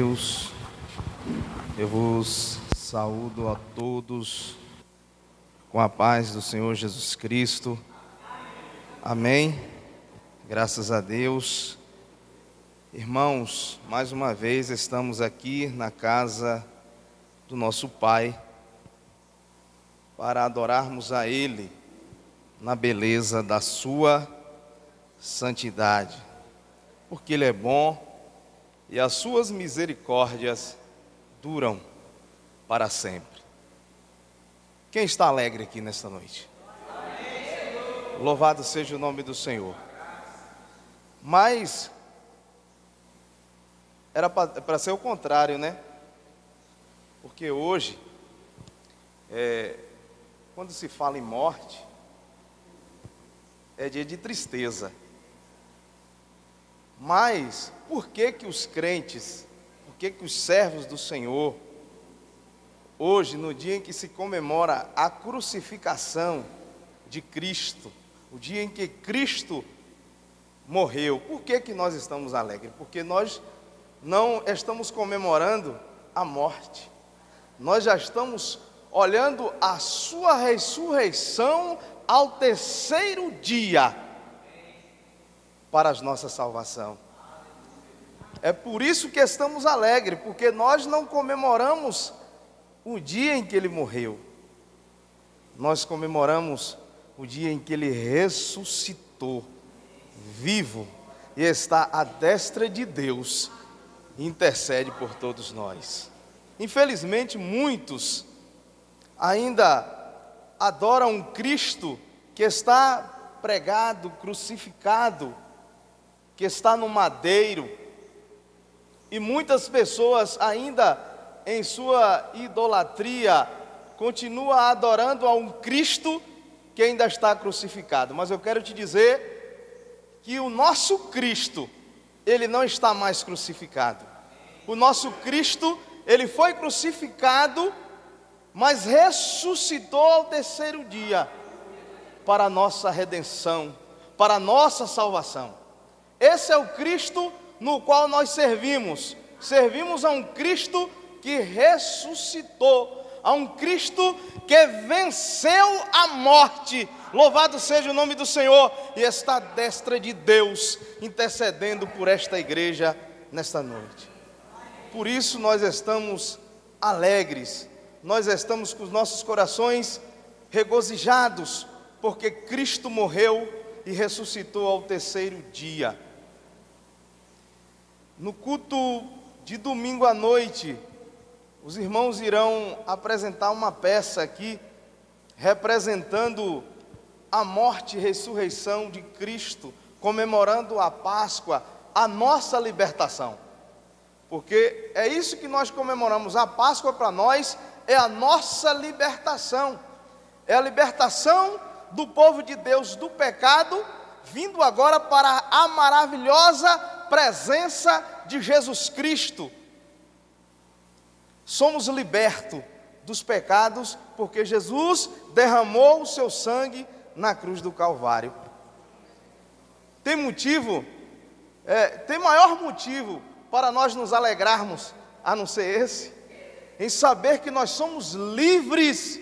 Deus, eu vos saúdo a todos com a paz do Senhor Jesus Cristo. Amém. Graças a Deus. Irmãos, mais uma vez estamos aqui na casa do nosso Pai para adorarmos a Ele na beleza da sua santidade, porque Ele é bom e as suas misericórdias duram para sempre. Quem está alegre aqui nesta noite? Louvado seja o nome do Senhor. Mas era para ser o contrário, né? Porque hoje, quando se fala em morte, é dia de tristeza. Mas por que que os crentes, por que que os servos do Senhor, hoje, no dia em que se comemora a crucificação de Cristo, o dia em que Cristo morreu, por que que nós estamos alegres? Porque nós não estamos comemorando a morte, nós já estamos olhando a sua ressurreição ao terceiro dia para a nossa salvação. É por isso que estamos alegres, porque nós não comemoramos o dia em que Ele morreu, nós comemoramos o dia em que Ele ressuscitou, vivo, e está à destra de Deus, e intercede por todos nós. Infelizmente, muitos ainda adoram um Cristo que está pregado, crucificado, que está no madeiro, e muitas pessoas ainda em sua idolatria continuam adorando a um Cristo que ainda está crucificado. Mas eu quero te dizer que o nosso Cristo, Ele não está mais crucificado. O nosso Cristo, Ele foi crucificado, mas ressuscitou ao terceiro dia, para a nossa redenção, para a nossa salvação. Esse é o Cristo no qual nós servimos. Servimos a um Cristo que ressuscitou, a um Cristo que venceu a morte. Louvado seja o nome do Senhor, e está à destra de Deus, intercedendo por esta igreja nesta noite. Por isso nós estamos alegres, nós estamos com os nossos corações regozijados, porque Cristo morreu e ressuscitou ao terceiro dia. No culto de domingo à noite, os irmãos irão apresentar uma peça aqui, representando a morte e ressurreição de Cristo, comemorando a Páscoa, a nossa libertação. Porque é isso que nós comemoramos, a Páscoa para nós é a nossa libertação, é a libertação do povo de Deus do pecado, vindo agora para a maravilhosa presença de Jesus Cristo. Somos libertos dos pecados, porque Jesus derramou o seu sangue na cruz do Calvário. Tem motivo, tem maior motivo para nós nos alegrarmos, a não ser esse, em saber que nós somos livres,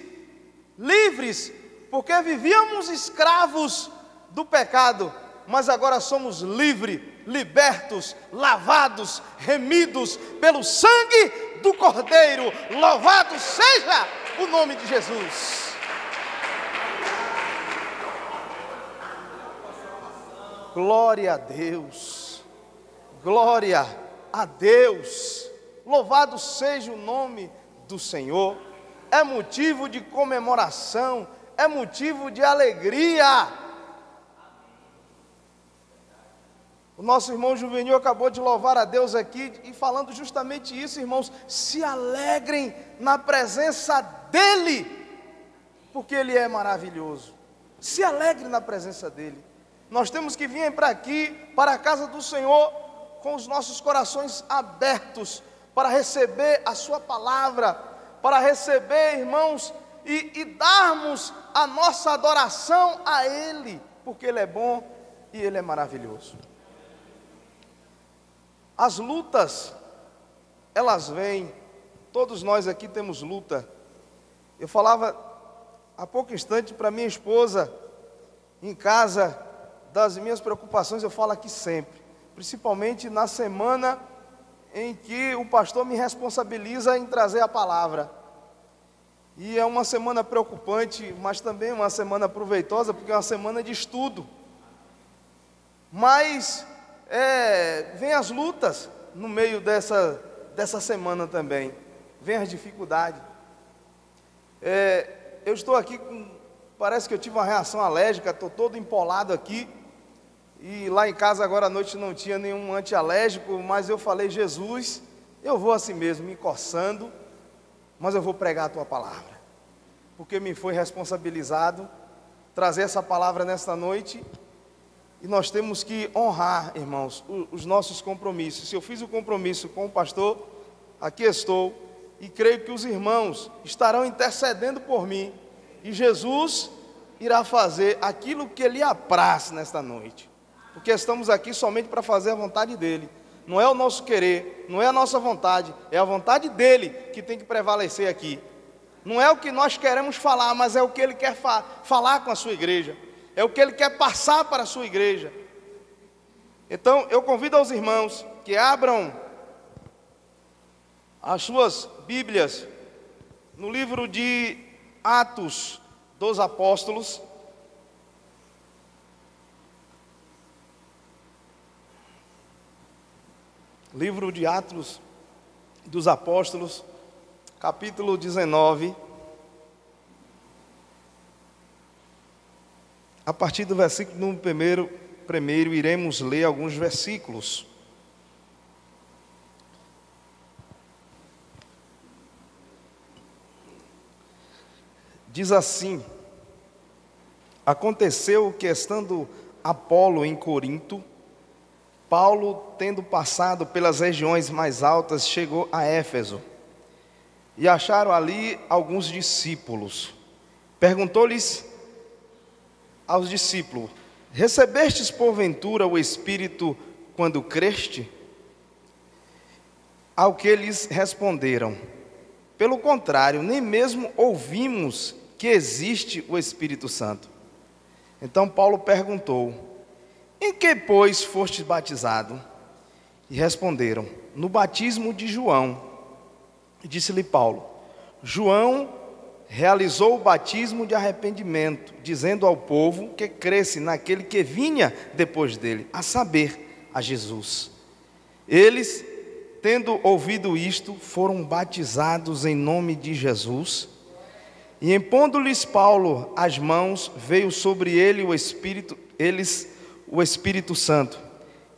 porque vivíamos escravos do pecado, mas agora somos livres, libertos, lavados, remidos pelo sangue do Cordeiro. Louvado seja o nome de Jesus. Glória a Deus, glória a Deus, louvado seja o nome do Senhor. É motivo de comemoração, é motivo de alegria. O nosso irmão Juvenil acabou de louvar a Deus aqui, e falando justamente isso, irmãos, se alegrem na presença dEle, porque Ele é maravilhoso. Se alegre na presença dEle. Nós temos que vir para aqui, para a casa do Senhor, com os nossos corações abertos, para receber a sua palavra, para receber, irmãos, e darmos a nossa adoração a Ele, porque Ele é bom e Ele é maravilhoso. As lutas elas vêm, todos nós aqui temos luta. Eu falava há pouco instante para minha esposa, em casa, das minhas preocupações, eu falo aqui sempre, principalmente na semana em que o pastor me responsabiliza em trazer a palavra. E é uma semana preocupante, mas também uma semana proveitosa, porque é uma semana de estudo. Mas vem as lutas no meio dessa semana também, vem as dificuldades. Eu estou aqui parece que eu tive uma reação alérgica, estou todo empolado aqui. E lá em casa agora à noite não tinha nenhum antialérgico, mas eu falei: Jesus, eu vou assim mesmo, me coçando, mas eu vou pregar a tua palavra, porque me foi responsabilizado trazer essa palavra nesta noite. E nós temos que honrar, irmãos, os nossos compromissos. Se eu fiz o compromisso com o pastor, aqui estou, e creio que os irmãos estarão intercedendo por mim, e Jesus irá fazer aquilo que lhe apraz nesta noite, porque estamos aqui somente para fazer a vontade dele. Não é o nosso querer, não é a nossa vontade, é a vontade dele que tem que prevalecer aqui. Não é o que nós queremos falar, mas é o que ele quer falar com a sua igreja, é o que ele quer passar para a sua igreja. Então eu convido aos irmãos que abram as suas Bíblias no livro de Atos dos Apóstolos. Livro de Atos dos Apóstolos, capítulo 19. A partir do versículo primeiro iremos ler alguns versículos. Diz assim: aconteceu que, estando Apolo em Corinto, Paulo, tendo passado pelas regiões mais altas, chegou a Éfeso, e acharam ali alguns discípulos. Perguntou-lhes aos discípulos: recebestes porventura o Espírito quando creste? Ao que eles responderam: pelo contrário, nem mesmo ouvimos que existe o Espírito Santo. Então Paulo perguntou: em que, pois, foste batizado? E responderam: no batismo de João. E disse-lhe Paulo: João realizou o batismo de arrependimento, dizendo ao povo que cresce naquele que vinha depois dele, a saber, a Jesus. Eles, tendo ouvido isto, foram batizados em nome de Jesus. E impondo-lhes Paulo as mãos, veio sobre ele o Espírito Santo,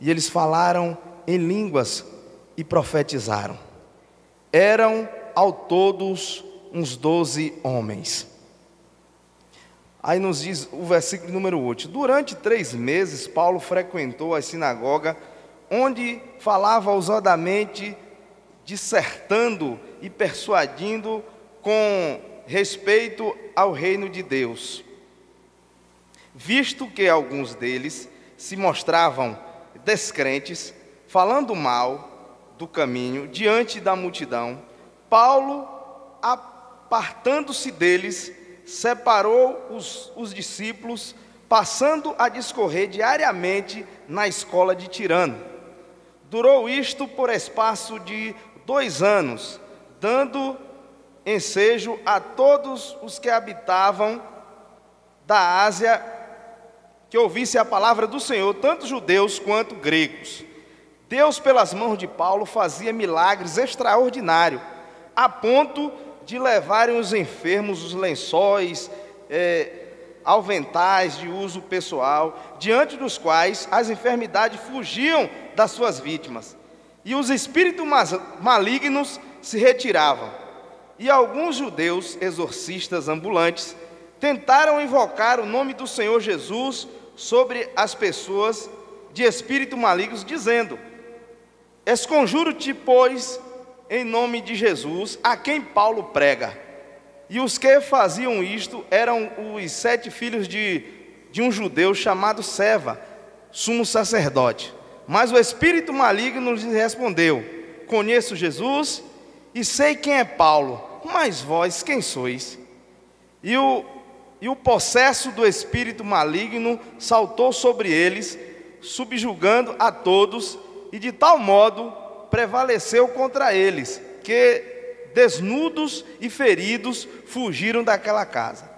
e eles falaram em línguas e profetizaram. Eram ao todos uns 12 homens. Aí nos diz o versículo número 8: durante 3 meses Paulo frequentou a sinagoga, onde falava ousadamente, dissertando e persuadindo com respeito ao reino de Deus. Visto que alguns deles se mostravam descrentes, falando mal do caminho diante da multidão, Paulo, apartando-se deles, separou os discípulos, passando a discorrer diariamente na escola de Tirano. Durou isto por espaço de 2 anos, dando ensejo a todos os que habitavam da Ásia que ouvisse a palavra do Senhor, tanto judeus quanto gregos. Deus, pelas mãos de Paulo, fazia milagres extraordinários, a ponto de levarem os enfermos os lençóis, aventais de uso pessoal, diante dos quais as enfermidades fugiam das suas vítimas, e os espíritos malignos se retiravam. E alguns judeus exorcistas ambulantes tentaram invocar o nome do Senhor Jesus sobre as pessoas de espíritos malignos, dizendo: esconjuro-te, pois, em nome de Jesus, a quem Paulo prega. E os que faziam isto eram os 7 filhos de um judeu chamado Seva, sumo sacerdote. Mas o espírito maligno lhes respondeu: conheço Jesus e sei quem é Paulo, mas vós quem sois? E o possesso do espírito maligno saltou sobre eles, subjugando a todos, e de tal modo prevaleceu contra eles, que desnudos e feridos fugiram daquela casa.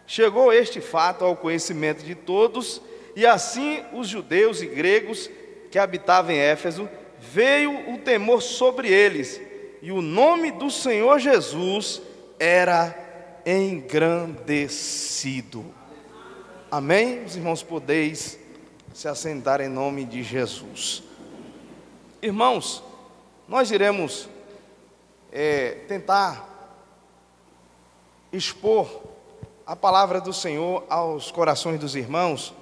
Chegou este fato ao conhecimento de todos, e assim os judeus e gregos que habitavam em Éfeso, veio o temor sobre eles, e o nome do Senhor Jesus era engrandecido. Amém? Os irmãos, podeis se assentar em nome de Jesus. Irmãos, nós iremos tentar expor a palavra do Senhor aos corações dos irmãos,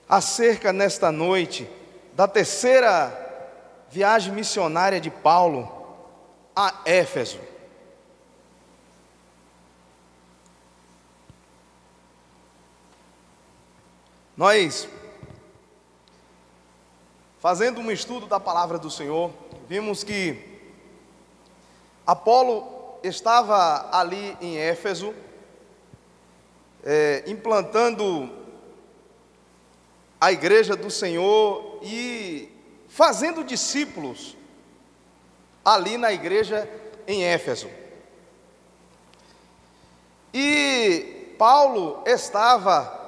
acerca nesta noite da terceira viagem missionária de Paulo a Éfeso. Nós, fazendo um estudo da palavra do Senhor, vimos que Apolo estava ali em Éfeso, implantando a igreja do Senhor e fazendo discípulos ali na igreja em Éfeso. E Paulo estava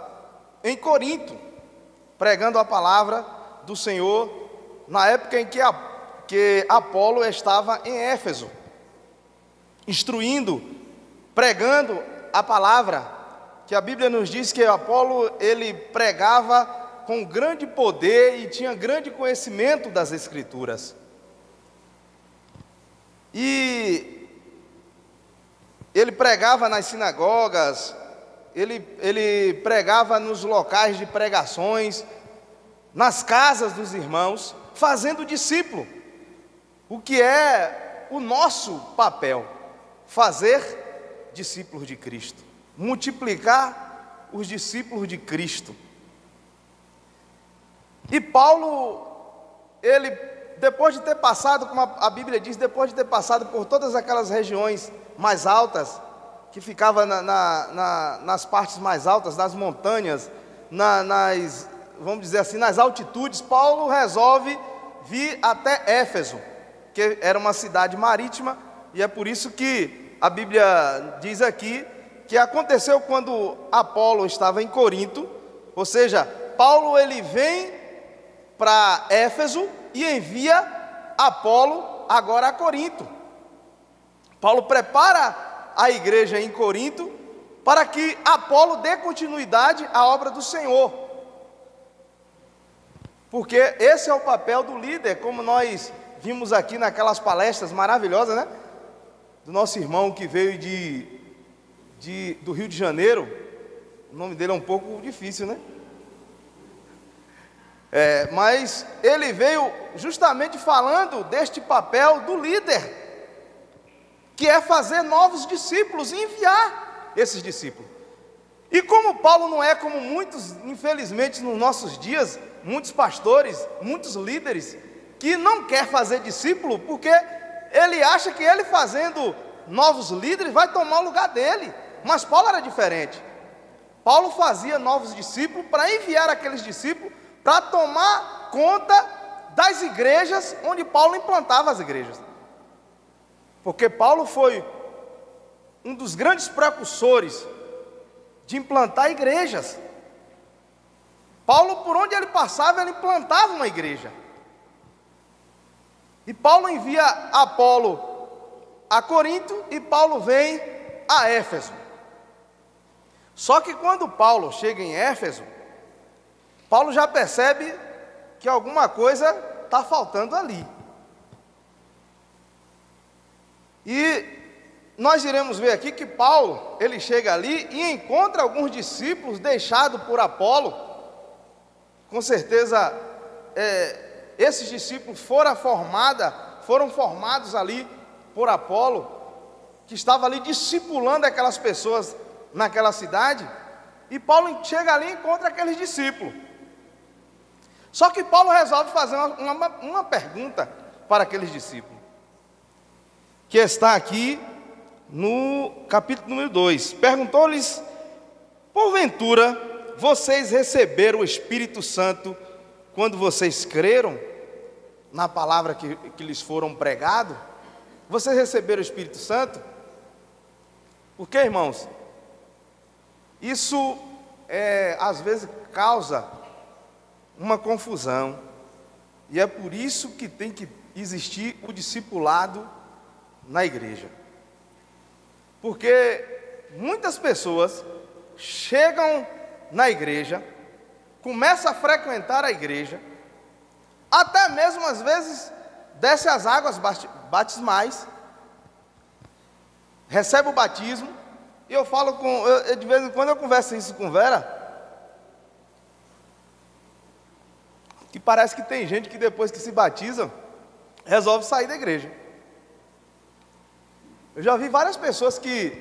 em Corinto, pregando a palavra do Senhor, na época em que Apolo estava em Éfeso, instruindo, pregando a palavra, que a Bíblia nos diz que Apolo, ele pregava com grande poder e tinha grande conhecimento das Escrituras. E ele pregava nas sinagogas, ele pregava nos locais de pregações, nas casas dos irmãos, fazendo discípulo. O que é o nosso papel? Fazer discípulos de Cristo, multiplicar os discípulos de Cristo. E Paulo, ele, depois de ter passado, como a Bíblia diz, depois de ter passado por todas aquelas regiões mais altas, que ficava nas partes mais altas, nas montanhas, vamos dizer assim, nas altitudes, Paulo resolve vir até Éfeso, que era uma cidade marítima, e é por isso que a Bíblia diz aqui, que aconteceu quando Apolo estava em Corinto, ou seja, Paulo ele vem para Éfeso e envia Apolo agora a Corinto. Paulo prepara a igreja em Corinto para que Apolo dê continuidade à obra do Senhor, porque esse é o papel do líder, como nós vimos aqui naquelas palestras maravilhosas, né? Do nosso irmão que veio do Rio de Janeiro. O nome dele é um pouco difícil, né? Mas ele veio justamente falando deste papel do líder, que é fazer novos discípulos e enviar esses discípulos. E como Paulo não é como muitos, infelizmente, nos nossos dias, muitos pastores, muitos líderes, que não quer fazer discípulo, porque ele acha que ele fazendo novos líderes vai tomar o lugar dele. Mas Paulo era diferente. Paulo fazia novos discípulos para enviar aqueles discípulos para tomar conta das igrejas onde Paulo implantava as igrejas. Porque Paulo foi um dos grandes precursores de implantar igrejas. Paulo, por onde ele passava, ele implantava uma igreja. E Paulo envia Apolo a Corinto e Paulo vem a Éfeso. Só que quando Paulo chega em Éfeso, Paulo já percebe que alguma coisa está faltando ali. E nós iremos ver aqui que Paulo, ele chega ali e encontra alguns discípulos deixados por Apolo. Com certeza, esses discípulos foram formados ali por Apolo, que estava ali discipulando aquelas pessoas naquela cidade. E Paulo chega ali e encontra aqueles discípulos. Só que Paulo resolve fazer uma pergunta para aqueles discípulos. que está aqui no capítulo número 2. Perguntou-lhes: porventura, vocês receberam o Espírito Santo quando vocês creram na palavra que lhes foram pregado? Vocês receberam o Espírito Santo? Porque, irmãos, isso às vezes causa uma confusão, e é por isso que tem que existir o discipulado na igreja. Porque muitas pessoas chegam na igreja, começam a frequentar a igreja, até mesmo às vezes desce as águas batismais, recebe o batismo, e eu falo de vez em quando eu converso isso com Vera, que parece que tem gente que depois que se batiza, resolve sair da igreja. Eu já vi várias pessoas que,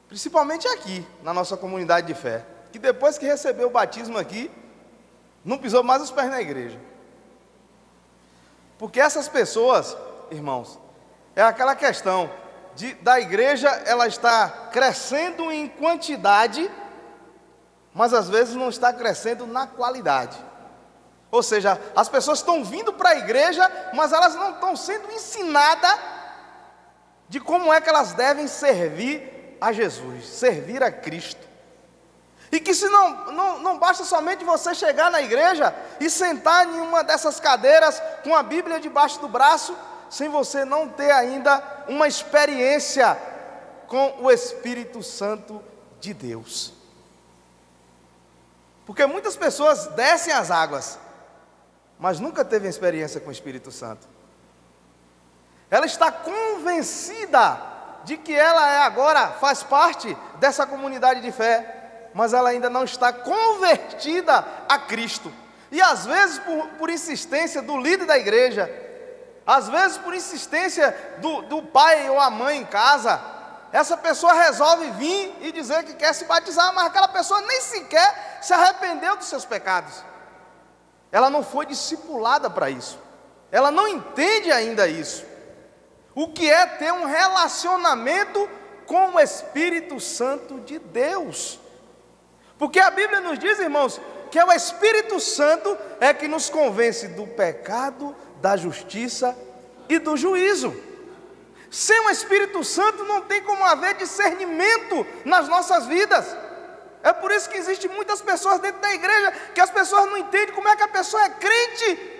principalmente aqui, na nossa comunidade de fé, que depois que recebeu o batismo aqui, não pisou mais os pés na igreja. Porque essas pessoas, irmãos, é aquela questão da igreja, ela está crescendo em quantidade, mas às vezes não está crescendo na qualidade. Ou seja, as pessoas estão vindo para a igreja, mas elas não estão sendo ensinadas de como é que elas devem servir a Jesus, servir a Cristo. E que se não basta somente você chegar na igreja e sentar em uma dessas cadeiras com a Bíblia debaixo do braço, sem você não ter ainda uma experiência com o Espírito Santo de Deus. Porque muitas pessoas descem as águas, mas nunca teve experiência com o Espírito Santo. Ela está convencida de que ela agora faz parte dessa comunidade de fé, mas ela ainda não está convertida a Cristo. E às vezes por insistência do líder da igreja, às vezes por insistência do pai ou a mãe em casa, essa pessoa resolve vir e dizer que quer se batizar, mas aquela pessoa nem sequer se arrependeu dos seus pecados. Ela não foi discipulada para isso, ela não entende ainda isso. O que é ter um relacionamento com o Espírito Santo de Deus? Porque a Bíblia nos diz, irmãos, que é o Espírito Santo é que nos convence do pecado, da justiça e do juízo. Sem o Espírito Santo não tem como haver discernimento nas nossas vidas. É por isso que existem muitas pessoas dentro da igreja que as pessoas não entendem como é que a pessoa é crente.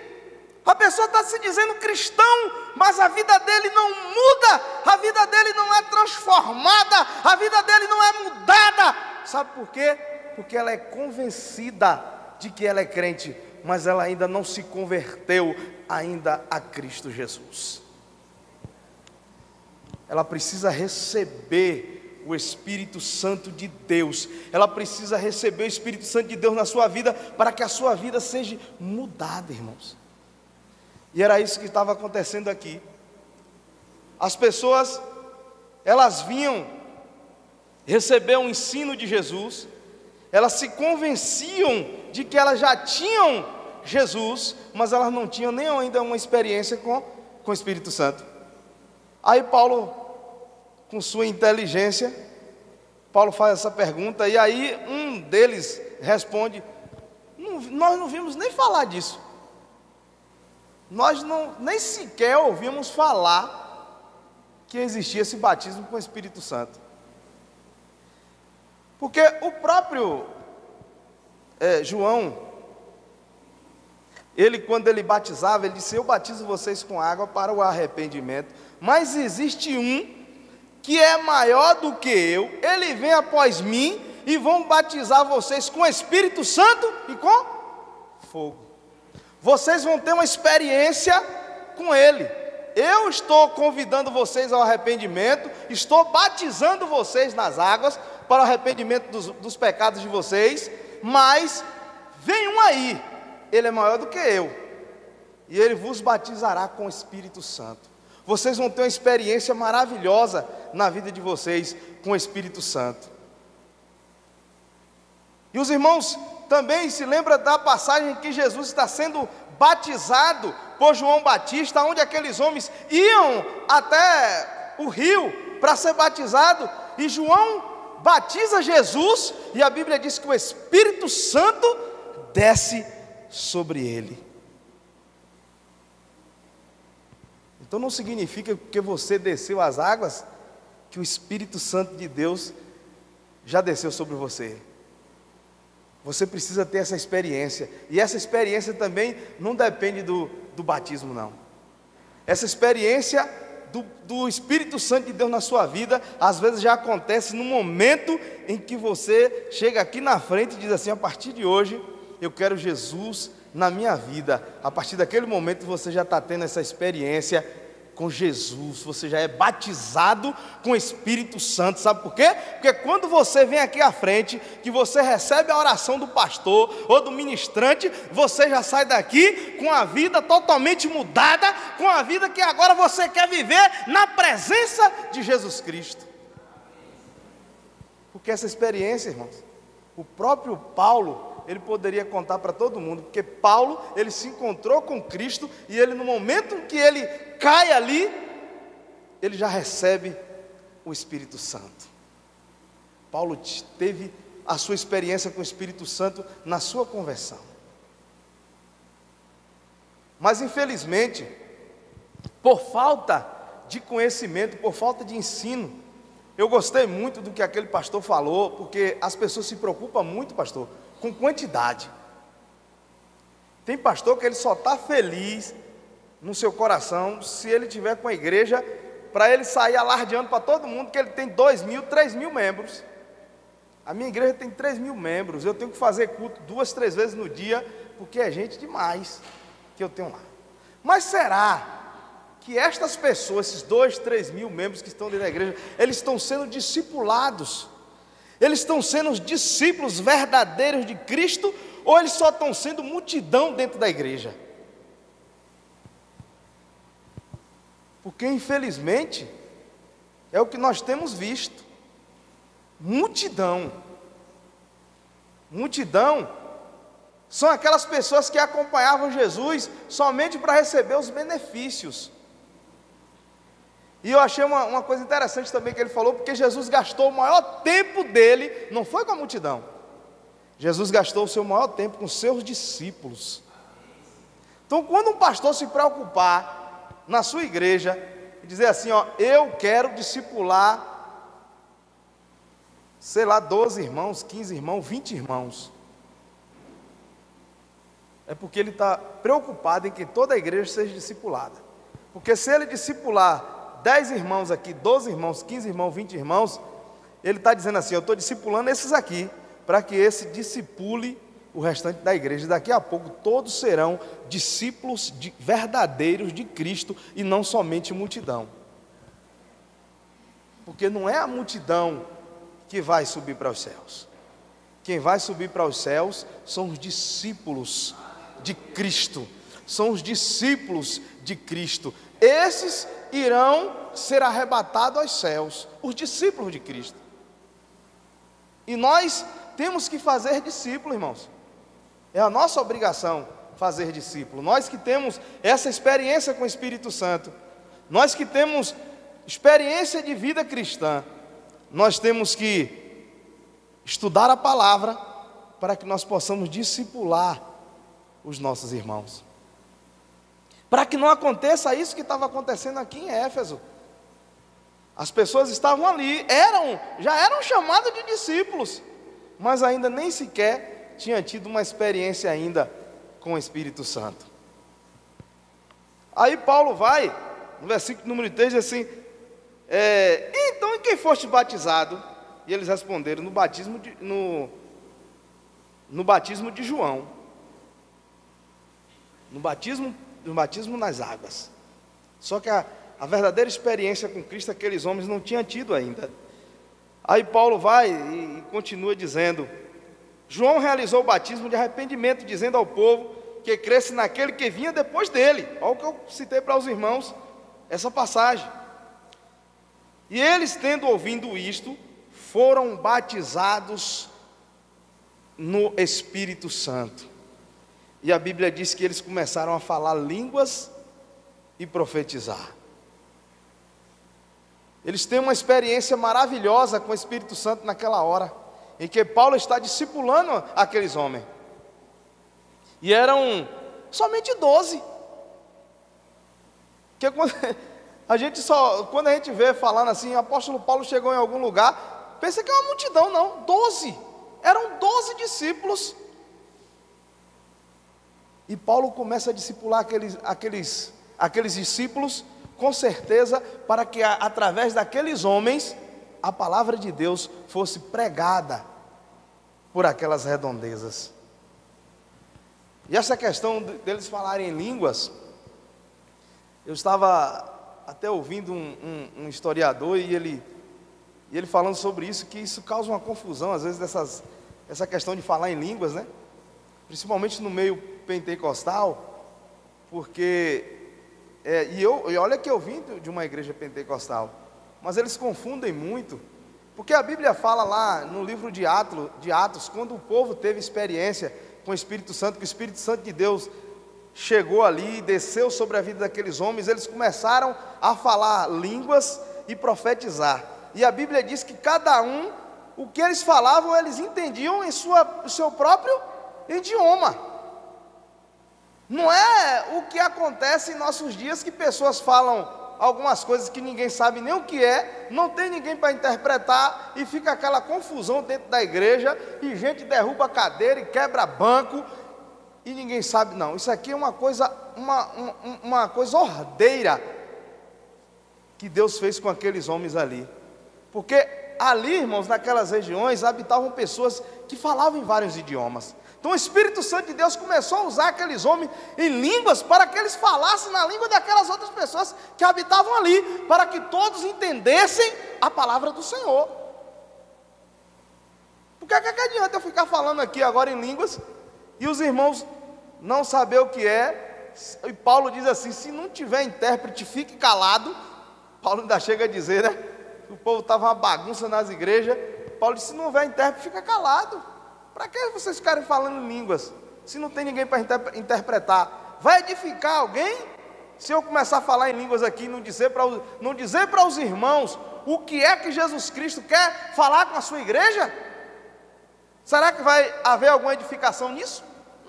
A pessoa está se dizendo cristão, mas a vida dele não muda, a vida dele não é transformada, a vida dele não é mudada. Sabe por quê? Porque ela é convencida de que ela é crente, mas ela ainda não se converteu ainda a Cristo Jesus. Ela precisa receber o Espírito Santo de Deus, ela precisa receber o Espírito Santo de Deus na sua vida, para que a sua vida seja mudada, irmãos. E era isso que estava acontecendo aqui. As pessoas, elas vinham receber o ensino de Jesus, elas se convenciam de que elas já tinham Jesus, mas elas não tinham nem ainda uma experiência com o Espírito Santo. Aí Paulo, com sua inteligência, Paulo faz essa pergunta, e aí um deles responde: nós não vimos nem falar disso. Nós nem sequer ouvimos falar que existia esse batismo com o Espírito Santo. Porque o próprio João, quando ele batizava, ele disse: eu batizo vocês com água para o arrependimento, mas existe um que é maior do que eu, ele vem após mim e vão batizar vocês com o Espírito Santo e com fogo. Vocês vão ter uma experiência com ele. Eu estou convidando vocês ao arrependimento, estou batizando vocês nas águas para o arrependimento dos pecados de vocês, mas vem um aí, ele é maior do que eu, e ele vos batizará com o Espírito Santo. Vocês vão ter uma experiência maravilhosa na vida de vocês com o Espírito Santo. E os irmãos também se lembram da passagem que Jesus está sendo batizado por João Batista, onde aqueles homens iam até o rio para ser batizado, e João batiza Jesus, e a Bíblia diz que o Espírito Santo desce sobre ele. Então não significa que você desceu as águas, que o Espírito Santo de Deus já desceu sobre você. Você precisa ter essa experiência, e essa experiência também não depende do batismo, não. Essa experiência do Espírito Santo de Deus na sua vida, às vezes já acontece no momento em que você chega aqui na frente e diz assim: a partir de hoje eu quero Jesus na minha vida. A partir daquele momento você já está tendo essa experiência com Jesus, você já é batizado com o Espírito Santo. Sabe por quê? Porque quando você vem aqui à frente, que você recebe a oração do pastor ou do ministrante, você já sai daqui com a vida totalmente mudada, com a vida que agora você quer viver na presença de Jesus Cristo. Porque essa experiência, irmãos, o próprio Paulo, ele poderia contar para todo mundo, porque Paulo, ele se encontrou com Cristo, e ele, no momento em que ele cai ali, ele já recebe o Espírito Santo. Paulo teve a sua experiência com o Espírito Santo na sua conversão. Mas infelizmente, por falta de conhecimento, por falta de ensino, eu gostei muito do que aquele pastor falou, porque as pessoas se preocupam muito, pastor, com quantidade. Tem pastor que ele só está feliz no seu coração se ele tiver com a igreja, para ele sair alardeando para todo mundo que ele tem 2.000, 3.000 membros. A minha igreja tem 3.000 membros, eu tenho que fazer culto 2, 3 vezes no dia, porque é gente demais que eu tenho lá. Mas será que estas pessoas, esses 2, 3.000 membros que estão dentro da igreja, eles estão sendo discipulados? Eles estão sendo os discípulos verdadeiros de Cristo, ou eles só estão sendo multidão dentro da igreja? Porque infelizmente é o que nós temos visto. Multidão são aquelas pessoas que acompanhavam Jesus somente para receber os benefícios. E eu achei uma coisa interessante também que ele falou, porque Jesus gastou o maior tempo dele, não foi com a multidão. Jesus gastou o seu maior tempo com seus discípulos. Então, quando um pastor se preocupar na sua igreja e dizer assim, ó, eu quero discipular, sei lá, 12 irmãos, 15 irmãos, 20 irmãos, é porque ele está preocupado em que toda a igreja seja discipulada. Porque se ele discipular 10 irmãos aqui, 12 irmãos, 15 irmãos, 20 irmãos, ele está dizendo assim, eu estou discipulando esses aqui, para que esse discipule o restante da igreja. Daqui a pouco todos serão discípulos verdadeiros de Cristo, e não somente multidão. Porque não é a multidão que vai subir para os céus. Quem vai subir para os céus são os discípulos de Cristo. São os discípulos de Cristo. Esses irão ser arrebatados aos céus, os discípulos de Cristo. E nós temos que fazer discípulo, irmãos. É a nossa obrigação fazer discípulo. Nós que temos essa experiência com o Espírito Santo, nós que temos experiência de vida cristã, nós temos que estudar a palavra para que nós possamos discipular os nossos irmãos. Para que não aconteça isso que estava acontecendo aqui em Éfeso. As pessoas estavam ali, já eram chamadas de discípulos, mas ainda nem sequer tinham tido uma experiência ainda com o Espírito Santo. Aí Paulo vai, no versículo número 3, diz assim, então em quem foste batizado? E eles responderam, no batismo de João. No batismo nas águas. Só que a verdadeira experiência com Cristo aqueles homens não tinham tido ainda. Aí Paulo vai e continua dizendo, João realizou o batismo de arrependimento, dizendo ao povo que cresce naquele que vinha depois dele. Olha o que eu citei para os irmãos, essa passagem. E eles, tendo ouvido isto, foram batizados no Espírito Santo. E a Bíblia diz que eles começaram a falar línguas e profetizar. Eles têm uma experiência maravilhosa com o Espírito Santo naquela hora, em que Paulo está discipulando aqueles homens. E eram somente 12. Que quando a gente vê falando assim, o apóstolo Paulo chegou em algum lugar, pensa que é uma multidão, não, 12. Eram 12 discípulos. E Paulo começa a discipular aqueles discípulos, com certeza, para que através daqueles homens, a palavra de Deus fosse pregada por aquelas redondezas. E essa questão deles falarem em línguas, eu estava até ouvindo um historiador, e ele falando sobre isso, que isso causa uma confusão, às vezes, essa questão de falar em línguas, né? Principalmente no meio pentecostal, porque... E olha que eu vim de uma igreja pentecostal, mas eles confundem muito, porque a Bíblia fala lá no livro de Atos, quando o povo teve experiência com o Espírito Santo, que o Espírito Santo de Deus chegou ali, desceu sobre a vida daqueles homens, eles começaram a falar línguas e profetizar, e a Bíblia diz que cada um, o que eles falavam, eles entendiam em seu próprio idioma. Não é o que acontece em nossos dias, que pessoas falam algumas coisas que ninguém sabe nem o que é, não tem ninguém para interpretar, e fica aquela confusão dentro da igreja, e gente derruba a cadeira e quebra banco, e ninguém sabe. Não, isso aqui é uma coisa ordeira que Deus fez com aqueles homens ali, porque ali, irmãos, naquelas regiões habitavam pessoas que falavam em vários idiomas. Então o Espírito Santo de Deus começou a usar aqueles homens em línguas, para que eles falassem na língua daquelas outras pessoas que habitavam ali, para que todos entendessem a palavra do Senhor. Porque que adianta eu ficar falando aqui agora em línguas, e os irmãos não saber o que é? E Paulo diz assim: se não tiver intérprete, fique calado. Paulo ainda chega a dizer, né? O povo estava uma bagunça nas igrejas. Paulo disse: se não houver intérprete, fica calado. Para que vocês ficarem falando em línguas, se não tem ninguém para interpretar? Vai edificar alguém se eu começar a falar em línguas aqui, não dizer para os irmãos o que é que Jesus Cristo quer falar com a sua igreja? Será que vai haver alguma edificação nisso?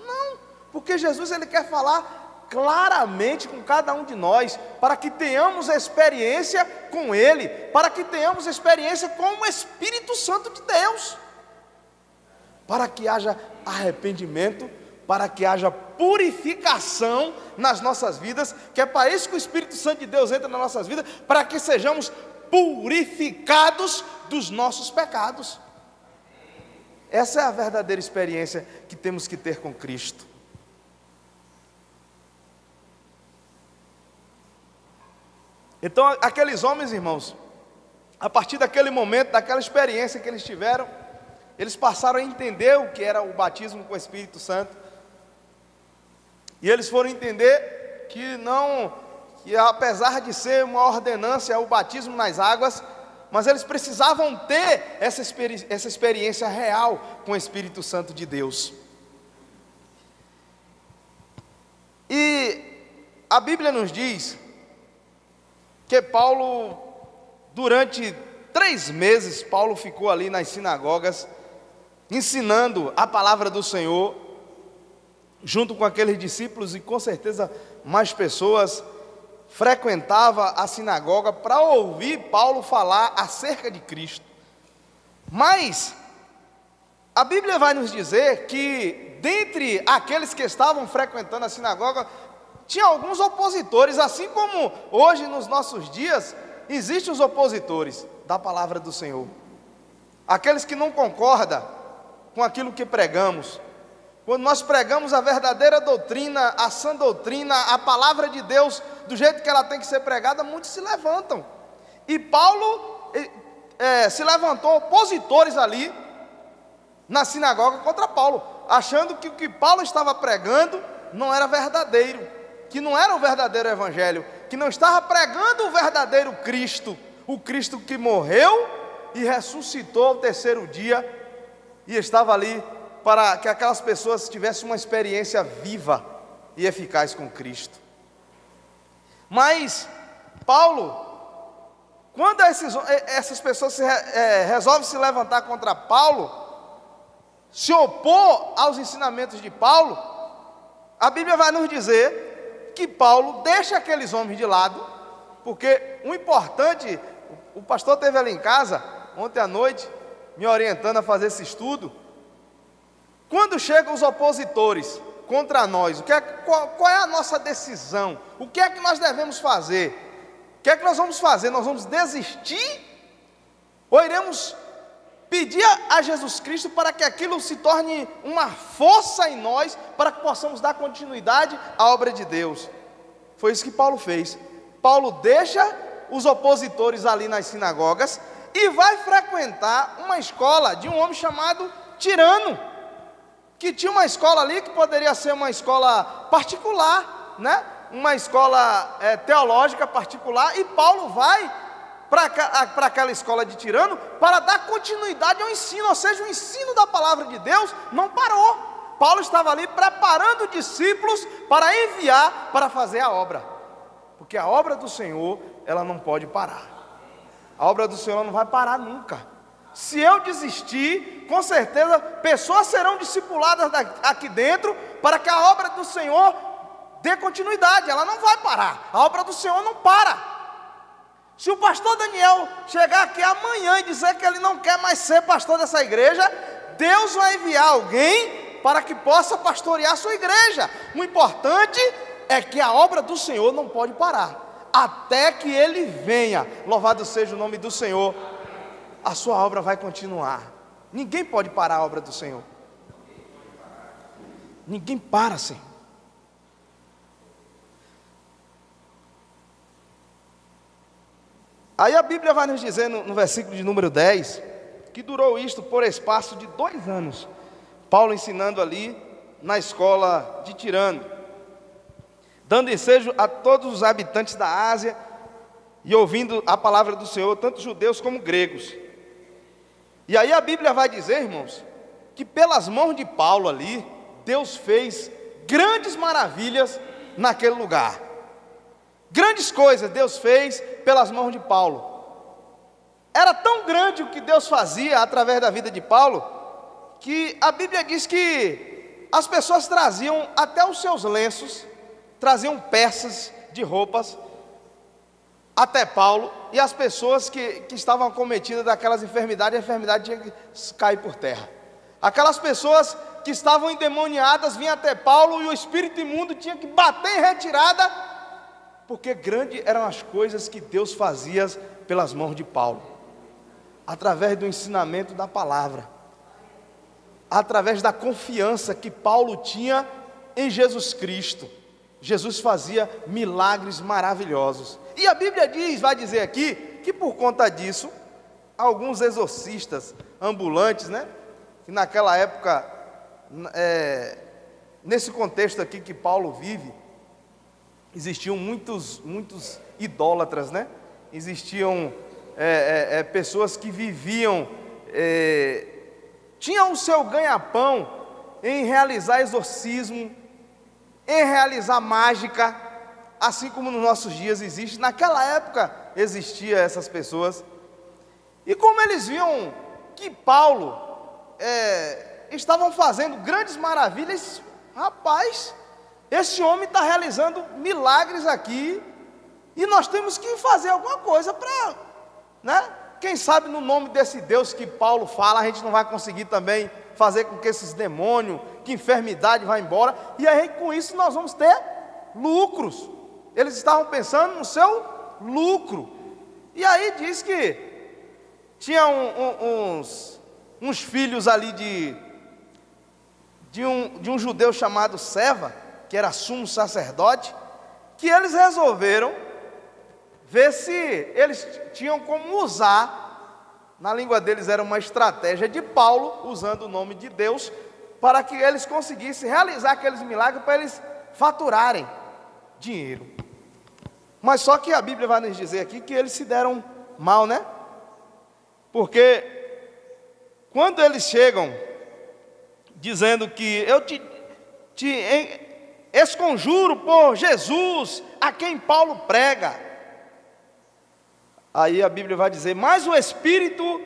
Não, porque Jesus, ele quer falar claramente com cada um de nós, para que tenhamos experiência com Ele, para que tenhamos experiência com o Espírito Santo de Deus, para que haja arrependimento, para que haja purificação nas nossas vidas, que é para isso que o Espírito Santo de Deus entra nas nossas vidas, para que sejamos purificados dos nossos pecados. Essa é a verdadeira experiência que temos que ter com Cristo. Então aqueles homens, irmãos, a partir daquele momento, daquela experiência que eles tiveram, eles passaram a entender o que era o batismo com o Espírito Santo, e eles foram entender que apesar de ser uma ordenância o batismo nas águas, mas eles precisavam ter essa experiência real com o Espírito Santo de Deus. E a Bíblia nos diz que Paulo, durante 3 meses, Paulo ficou ali nas sinagogas, ensinando a palavra do Senhor, junto com aqueles discípulos, e com certeza mais pessoas frequentava a sinagoga para ouvir Paulo falar acerca de Cristo. Mas a Bíblia vai nos dizer que dentre aqueles que estavam frequentando a sinagoga, tinha alguns opositores, assim como hoje nos nossos dias existem os opositores da palavra do Senhor, aqueles que não concordam com aquilo que pregamos. Quando nós pregamos a verdadeira doutrina, a sã doutrina, a palavra de Deus, do jeito que ela tem que ser pregada, muitos se levantam. E Paulo se levantou opositores ali na sinagoga contra Paulo, achando que o que Paulo estava pregando não era verdadeiro, que não era o verdadeiro evangelho, que não estava pregando o verdadeiro Cristo, o Cristo que morreu e ressuscitou ao 3º dia, e estava ali para que aquelas pessoas tivessem uma experiência viva e eficaz com Cristo. Mas Paulo, quando essas pessoas resolvem se levantar contra Paulo, se opor aos ensinamentos de Paulo, a Bíblia vai nos dizer que Paulo deixa aqueles homens de lado, porque o importante, o pastor esteve ali em casa ontem à noite, me orientando a fazer esse estudo. Quando chegam os opositores contra nós, qual é a nossa decisão? O que é que nós devemos fazer? O que é que nós vamos fazer? Nós vamos desistir? Ou iremos pedir a Jesus Cristo para que aquilo se torne uma força em nós, para que possamos dar continuidade à obra de Deus? Foi isso que Paulo fez. Paulo deixa os opositores ali nas sinagogas e vai frequentar uma escola de um homem chamado Tirano, que tinha uma escola ali que poderia ser uma escola particular, né? Uma escola teológica particular, e Paulo vai para aquela escola de Tirano para dar continuidade ao ensino, ou seja, o ensino da palavra de Deus não parou. Paulo estava ali preparando discípulos para enviar para fazer a obra, porque a obra do Senhor, ela não pode parar. A obra do Senhor não vai parar nunca. Se eu desistir, com certeza pessoas serão discipuladas aqui dentro, para que a obra do Senhor dê continuidade. Ela não vai parar, a obra do Senhor não para. Se o pastor Daniel chegar aqui amanhã e dizer que ele não quer mais ser pastor dessa igreja, Deus vai enviar alguém para que possa pastorear a sua igreja. O importante é que a obra do Senhor não pode parar, até que Ele venha. Louvado seja o nome do Senhor. A sua obra vai continuar. Ninguém pode parar a obra do Senhor. Ninguém para, Senhor. Aí a Bíblia vai nos dizer no versículo de número 10, que durou isto por espaço de 2 anos, Paulo ensinando ali na escola de Tirano, dando ensejo a todos os habitantes da Ásia, e ouvindo a palavra do Senhor, tanto judeus como gregos. E aí a Bíblia vai dizer, irmãos, que pelas mãos de Paulo ali, Deus fez grandes maravilhas naquele lugar. Grandes coisas Deus fez pelas mãos de Paulo. Era tão grande o que Deus fazia através da vida de Paulo, que a Bíblia diz que as pessoas traziam até os seus lenços, traziam peças de roupas até Paulo, e as pessoas que estavam acometidas daquelas enfermidades, a enfermidade tinha que cair por terra. Aquelas pessoas que estavam endemoniadas vinham até Paulo, e o espírito imundo tinha que bater em retirada, porque grandes eram as coisas que Deus fazia pelas mãos de Paulo, através do ensinamento da palavra, através da confiança que Paulo tinha em Jesus Cristo. Jesus fazia milagres maravilhosos. E a Bíblia vai dizer aqui, que por conta disso, alguns exorcistas ambulantes, né, que naquela época, nesse contexto aqui que Paulo vive, existiam muitos idólatras, né? Existiam pessoas que viviam, tinham o seu ganha-pão em realizar exorcismo, em realizar mágica, assim como nos nossos dias existe. Naquela época existiam essas pessoas, e como eles viam que Paulo estavam fazendo grandes maravilhas, rapaz, esse homem está realizando milagres aqui, e nós temos que fazer alguma coisa para, né? Quem sabe no nome desse Deus que Paulo fala, a gente não vai conseguir também fazer com que esses demônios, que enfermidade vá embora, e aí com isso nós vamos ter lucros. Eles estavam pensando no seu lucro. E aí diz que tinha uns filhos ali de um judeu chamado Seva, que era sumo sacerdote, que eles resolveram ver se eles tinham como usar, na língua deles era uma estratégia de Paulo, usando o nome de Deus, para que eles conseguissem realizar aqueles milagres, para eles faturarem dinheiro. Mas só que a Bíblia vai nos dizer aqui que eles se deram mal, né? Porque quando eles chegam dizendo que esconjuro por Jesus, a quem Paulo prega. Aí a Bíblia vai dizer: mas o Espírito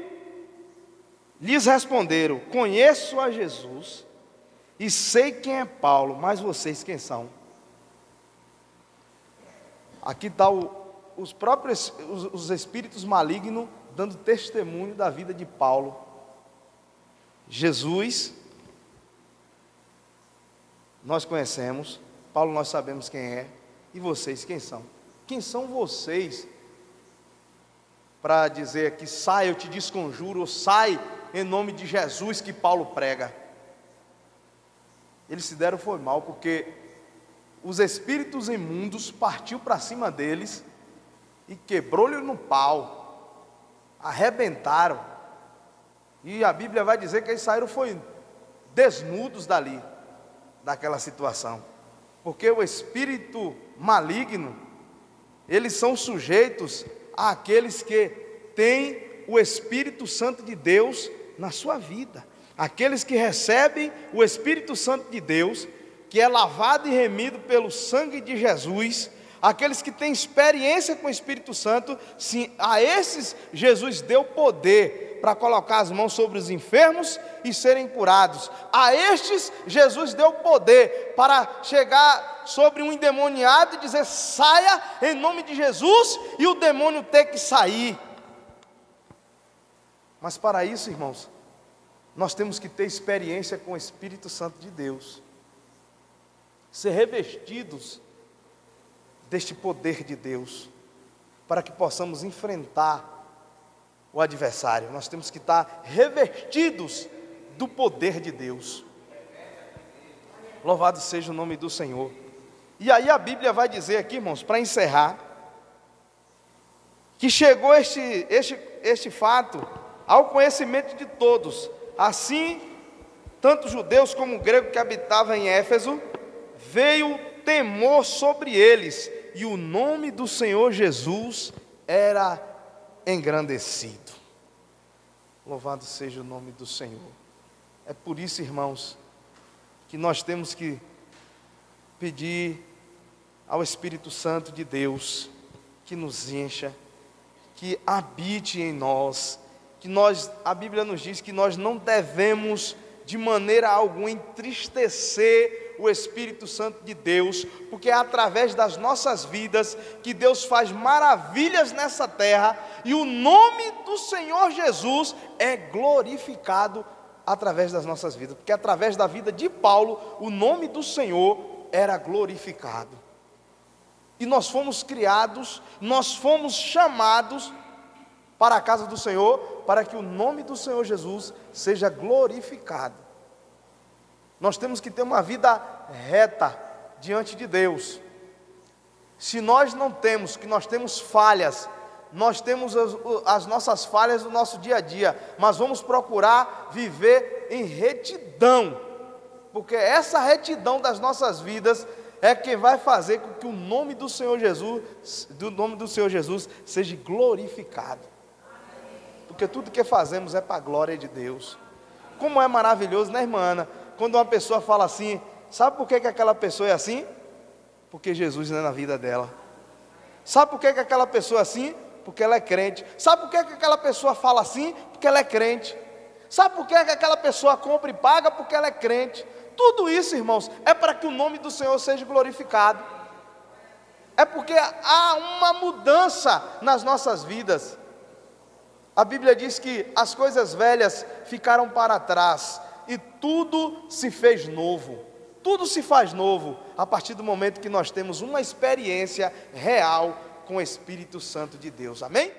lhes responderam: conheço a Jesus e sei quem é Paulo, mas vocês quem são? Aqui está os espíritos malignos dando testemunho da vida de Paulo. Jesus nós conhecemos, Paulo nós sabemos quem é, e vocês quem são? Quem são vocês para dizer que sai, eu te desconjuro, ou sai em nome de Jesus que Paulo prega? Eles se deram foi mal, porque os espíritos imundos partiu para cima deles e quebrou-lhe no pau, arrebentaram, e a Bíblia vai dizer que eles saíram foi desnudos dali, daquela situação, porque o espírito maligno, eles são sujeitos àqueles que têm o Espírito Santo de Deus na sua vida, aqueles que recebem o Espírito Santo de Deus, que é lavado e remido pelo sangue de Jesus, aqueles que têm experiência com o Espírito Santo, sim, a esses Jesus deu poder para colocar as mãos sobre os enfermos e serem curados. A estes Jesus deu poder para chegar sobre um endemoniado e dizer: saia em nome de Jesus, e o demônio ter que sair. Mas para isso, irmãos, nós temos que ter experiência com o Espírito Santo de Deus, ser revestidos deste poder de Deus, para que possamos enfrentar o adversário. Nós temos que estar revestidos do poder de Deus. Louvado seja o nome do Senhor. E aí a Bíblia vai dizer aqui, irmãos, para encerrar, que chegou este fato ao conhecimento de todos. Assim, tanto judeus como gregos que habitavam em Éfeso, veio temor sobre eles, e o nome do Senhor Jesus era engrandecido. Louvado seja o nome do Senhor. É por isso, irmãos, que nós temos que pedir ao Espírito Santo de Deus que nos encha, que habite em nós, a Bíblia nos diz que nós não devemos de maneira alguma entristecer o Espírito Santo de Deus, porque é através das nossas vidas que Deus faz maravilhas nessa terra, e o nome do Senhor Jesus é glorificado através das nossas vidas, porque através da vida de Paulo, o nome do Senhor era glorificado, e nós fomos criados, nós fomos chamados para a casa do Senhor, para que o nome do Senhor Jesus seja glorificado. Nós temos que ter uma vida reta diante de Deus. Se nós não temos, que nós temos falhas, nós temos as nossas falhas do nosso dia a dia, mas vamos procurar viver em retidão, porque essa retidão das nossas vidas é quem vai fazer com que o nome do Senhor Jesus seja glorificado. Porque tudo que fazemos é para a glória de Deus. Como é maravilhoso, né, irmã Ana? Quando uma pessoa fala assim, sabe por que aquela pessoa é assim? Porque Jesus não é na vida dela. Sabe por que aquela pessoa é assim? Porque ela é crente. Sabe por que aquela pessoa fala assim? Porque ela é crente. Sabe por que aquela pessoa compra e paga? Porque ela é crente. Tudo isso, irmãos, é para que o nome do Senhor seja glorificado. É porque há uma mudança nas nossas vidas. A Bíblia diz que as coisas velhas ficaram para trás e tudo se fez novo. Tudo se faz novo a partir do momento que nós temos uma experiência real com o Espírito Santo de Deus. Amém?